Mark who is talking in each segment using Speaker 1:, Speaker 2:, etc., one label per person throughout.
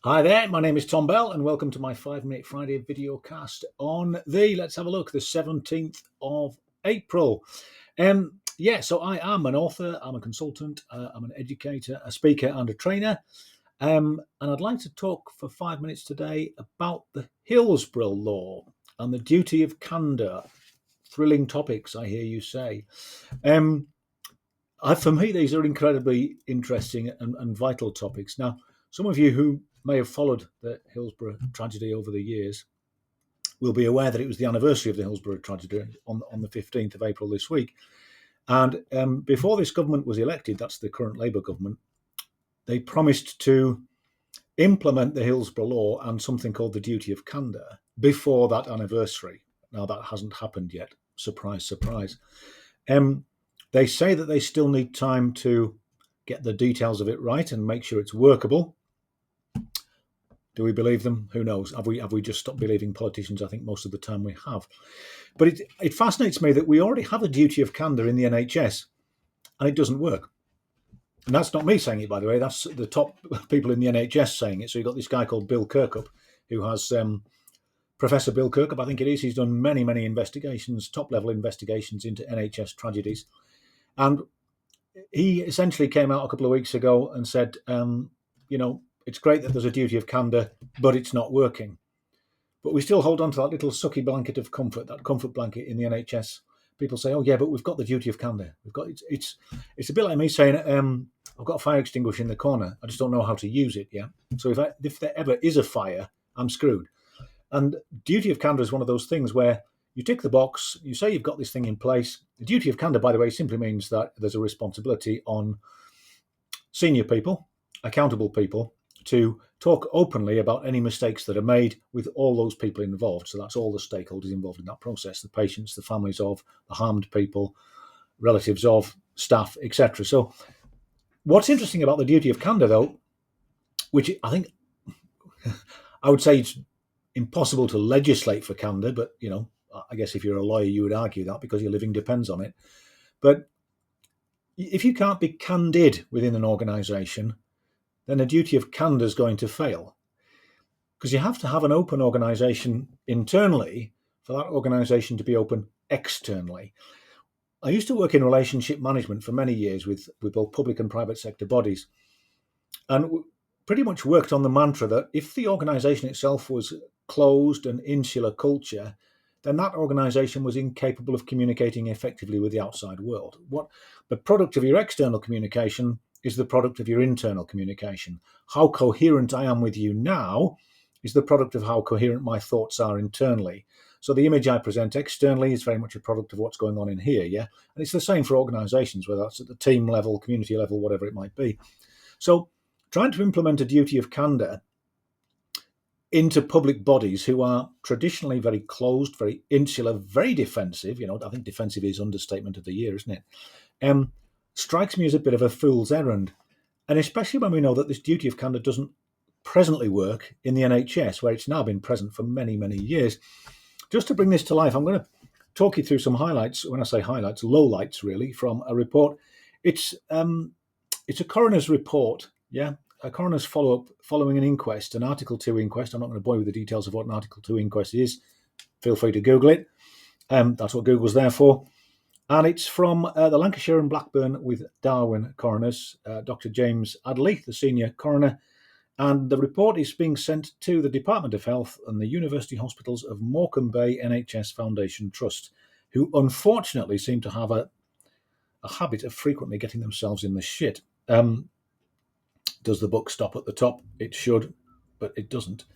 Speaker 1: Hi there, my name is Tom Bell, and welcome to my 5 Minute Friday video cast on let's have a look, the 17th of April. So I am an author, I'm a consultant, I'm an educator, a speaker, and a trainer. And I'd like to talk for 5 minutes today about the Hillsborough Law and the duty of candour. Thrilling topics, I hear you say. For me, these are incredibly interesting and vital topics. Now, some of you who may have followed the Hillsborough tragedy over the years will be aware that it was the anniversary of the Hillsborough tragedy on the 15th of April this week. And before this government was elected, that's the current Labour government, they promised to implement the Hillsborough Law and something called the duty of candour before that anniversary. Now, that hasn't happened yet. Surprise, surprise. They say that they still need time to get the details of it right and make sure it's workable. Do we believe them? Who knows? Have we just stopped believing politicians? I think most of the time we have. But it fascinates me that we already have a duty of candour in the NHS and it doesn't work. And that's not me saying it, by the way. That's the top people in the NHS saying it. So you've got this guy called Bill Kirkup, who has Professor Bill Kirkup, I think it is. He's done many, many investigations, top-level investigations into NHS tragedies. And he essentially came out a couple of weeks ago and said, it's great that there's a duty of candour, but it's not working. But we still hold on to that little sucky blanket of comfort, that comfort blanket in the NHS. People say, "Oh yeah, but we've got the duty of candour. We've got it's a bit like me saying, I've got a fire extinguisher in the corner. I just don't know how to use it. Yeah. So if there ever is a fire, I'm screwed." And duty of candour is one of those things where you tick the box, you say you've got this thing in place. The duty of candour, by the way, simply means that there's a responsibility on senior people, accountable people, to talk openly about any mistakes that are made with all those people involved. So that's all the stakeholders involved in that process, the patients, the families of the harmed people, relatives of, staff, etc. So what's interesting about the duty of candour, though, which I think I would say it's impossible to legislate for candour, but, I guess if you're a lawyer, you would argue that because your living depends on it. But if you can't be candid within an organisation, then a duty of candour is going to fail. Because you have to have an open organisation internally for that organisation to be open externally. I used to work in relationship management for many years with both public and private sector bodies, and pretty much worked on the mantra that if the organisation itself was closed and insular culture, then that organisation was incapable of communicating effectively with the outside world. What the product of your external communication is the product of your internal communication. How coherent I am with you now is the product of how coherent my thoughts are internally. So the image I present externally is very much a product of what's going on in here, yeah? And it's the same for organisations, whether that's at the team level, community level, whatever it might be. So trying to implement a duty of candour into public bodies who are traditionally very closed, very insular, very defensive, I think defensive is understatement of the year, isn't it? Strikes me as a bit of a fool's errand. And especially when we know that this duty of candour doesn't presently work in the NHS, where it's now been present for many, many years. Just to bring this to life, I'm going to talk you through some highlights. When I say highlights, lowlights really, from a report. It's a coroner's report, yeah? A coroner's follow-up following an inquest, an Article 2 inquest. I'm not going to bore you with the details of what an Article 2 inquest is. Feel free to Google it. That's what Google's there for. And it's from the Lancashire and Blackburn with Darwen coroners, Dr. James Adley, the senior coroner. And the report is being sent to the Department of Health and the University Hospitals of Morecambe Bay NHS Foundation Trust, who unfortunately seem to have a habit of frequently getting themselves in the shit. Does the book stop at the top? It should, but it doesn't.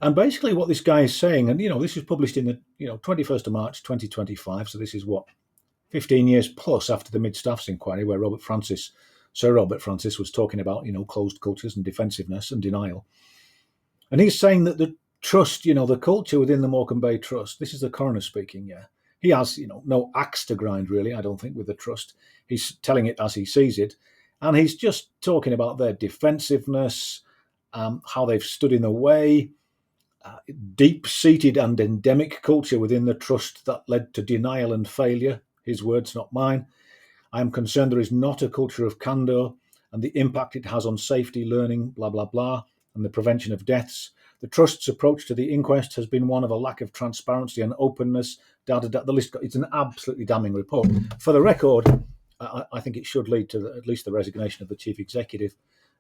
Speaker 1: And basically what this guy is saying, and, this was published in the, 21st of March, 2025. So this is 15 years plus after the Mid-Staffs inquiry, where Sir Robert Francis was talking about, closed cultures and defensiveness and denial. And he's saying that the trust, the culture within the Morecambe Bay Trust, this is the coroner speaking, yeah. He has, no axe to grind, really, I don't think, with the trust. He's telling it as he sees it. And he's just talking about their defensiveness, how they've stood in the way, deep-seated and endemic culture within the trust that led to denial and failure. His words, not mine. I am concerned there is not a culture of candour and the impact it has on safety, learning, blah, blah, blah. and the prevention of deaths. The Trust's approach to the inquest has been one of a lack of transparency and openness. The list, it's an absolutely damning report. For the record, I think it should lead to at least the resignation of the Chief Executive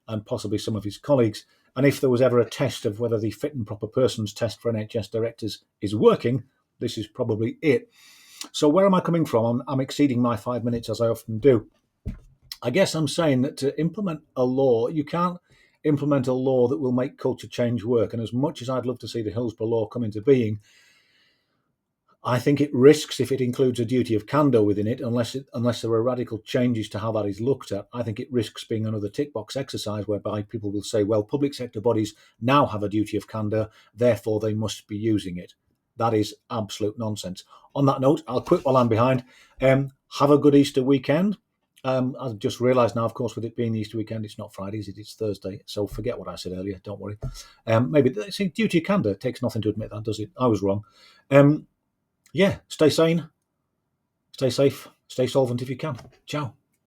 Speaker 1: and possibly some of his colleagues. And if there was ever a test of whether the fit and proper persons test for NHS directors is working, this is probably it. So where am I coming from? I'm exceeding my 5 minutes, as I often do. I guess I'm saying that to implement a law, you can't implement a law that will make culture change work. And as much as I'd love to see the Hillsborough Law come into being, I think it risks, if it includes a duty of candour within it, unless there are radical changes to how that is looked at, I think it risks being another tick box exercise whereby people will say, well, public sector bodies now have a duty of candour, therefore they must be using it. That is absolute nonsense. On that note, I'll quit while I'm behind. Have a good Easter weekend. I've just realised now, of course, with it being the Easter weekend, it's not Friday, it's Thursday. So forget what I said earlier. Don't worry. Maybe duty of candour. It takes nothing to admit that, does it? I was wrong. Yeah, stay sane, stay safe, stay solvent if you can. Ciao.